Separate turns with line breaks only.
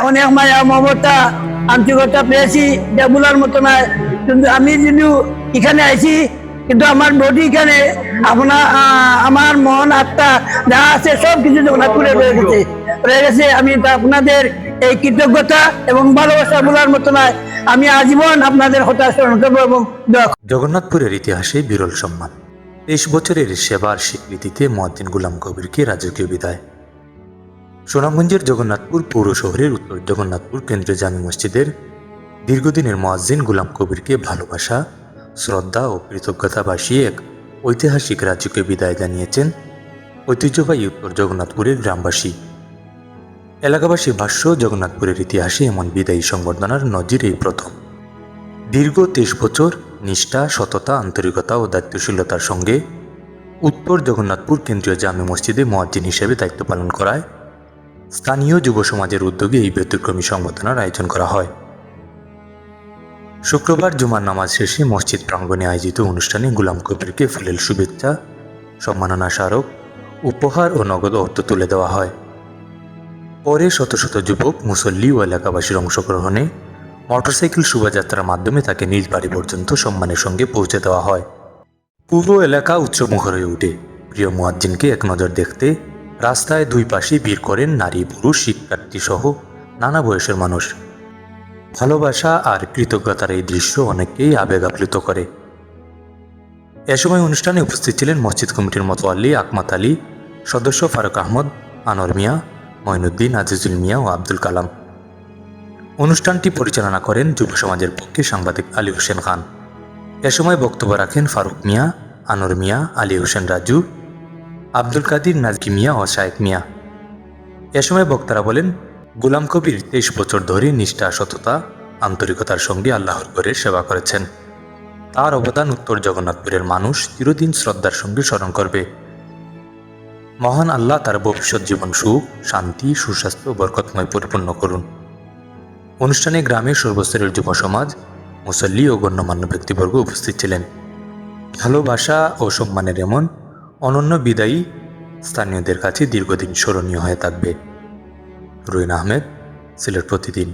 অনেক মায়া মমতা আন্তরিকতা পেয়েছি, যা বলার মতো নয়। কিন্তু আমি যদি এখানে আইছি, কিন্তু আমার বডি এখানে আমার মন আত্মা যা আছে সব কিছু জগন্নাথপুরে রয়ে গেছে। আমি আপনাদের এই কৃতজ্ঞতা এবং ভালোবাসা বলার মতো নয়। আমি আজীবন আপনাদের হতাশ করবো এবং
জগন্নাথপুরের ইতিহাসে বিরল সম্মান। 23 বছরের সেবার স্বীকৃতিতে মুয়াজ্জিন গোলাম কবিরকে রাজকীয় বিদায়। সুনামগঞ্জের জগন্নাথপুর পৌর শহরের উত্তর জগন্নাথপুর কেন্দ্রীয় জামি মসজিদের দীর্ঘদিনের মুয়াজ্জিন গোলাম কবিরকে ভালোবাসা, শ্রদ্ধা ও কৃতজ্ঞতা ভাসিয়ে এক ঐতিহাসিক রাজকীয় বিদায় জানিয়েছেন ঐতিহ্যবাহী উত্তর জগন্নাথপুরের গ্রামবাসী। এলাকাবাসীর ভাষ্য, জগন্নাথপুরের ইতিহাসে এমন বিদায়ী সংবর্ধনার নজির এই প্রথম। দীর্ঘ 23 বছর নিষ্ঠা, সততা, আন্তরিকতা ও দায়িত্বশীলতার সঙ্গে উত্তর জগন্নাথপুর কেন্দ্রীয় জামে মসজিদে মুয়াজ্জিন হিসেবে দায়িত্ব পালন করায় স্থানীয় যুব সমাজের উদ্যোগে এই ব্যতিক্রমী সংবর্ধনার আয়োজন করা হয়। শুক্রবার জুমার নামাজ শেষে মসজিদ প্রাঙ্গণে আয়োজিত অনুষ্ঠানে গোলাম কবিরকে ফুলেল শুভেচ্ছা, সম্মাননা স্মারক, উপহার ও নগদ অর্থ তুলে দেওয়া হয়। পরে শত শত যুবক, মুসল্লি ও এলাকাবাসীর অংশগ্রহণে মোটরসাইকেল শোভাযাত্রার মাধ্যমে তাকে নিজ বাড়ি পর্যন্ত সম্মানের সঙ্গে পৌঁছে দেওয়া হয়। পুরো এলাকা উৎসবমুখর হয়ে ওঠে। প্রিয় মুয়াজ্জিনকে এক নজর দেখতে রাস্তায় দুই পাশে ভিড় করেন নারী, পুরুষ, শিক্ষার্থী সহ নানা বয়সের মানুষ। ভালোবাসা আর কৃতজ্ঞতার এই দৃশ্য অনেককেই আবেগ আপ্লুত করে। এ সময় অনুষ্ঠানে উপস্থিত ছিলেন মসজিদ কমিটির মোতাওয়াল্লি আকমাত আলী, সদস্য ফারুক আহমদ, আনোয়ার মিয়া, মঈনুদ্দিন, আজিজুল মিয়া ও আব্দুল কালাম। অনুষ্ঠানটি পরিচালনা করেন যুব সমাজের পক্ষে সাংবাদিক আলী হোসেন খান। এ সময় বক্তব্য রাখেন ফারুক মিয়া, আনোয়ার মিয়া, আলী হোসেন রাজু, আব্দুল কাদির, নাজকি মিয়া ও শায়েক মিয়া। এ সময় বক্তারা বলেন, গোলাম কবির 23 বছর ধরে নিষ্ঠা, সততা, আন্তরিকতার সঙ্গে আল্লাহর ঘরের সেবা করেছেন। তার অবদান উত্তর জগন্নাথপুরের মানুষ চিরদিন শ্রদ্ধার সঙ্গে স্মরণ করবে। মহান আল্লাহ তার ভবিষ্যৎ জীবন সুখ, শান্তি, সুস্বাস্থ্য ও বরকতময় পরিপূর্ণ করুন। অনুষ্ঠানে গ্রামের সর্বস্তরের যুব সমাজ, মুসল্লি ও গণ্যমান্য ব্যক্তিবর্গ উপস্থিত ছিলেন। ভালোবাসা ও সম্মানের এমন অনন্য বিদায়ী স্থানীয়দের কাছে দীর্ঘদিন স্মরণীয় হয়ে থাকবে। রুইন আহমেদ, সিলেট প্রতিদিন।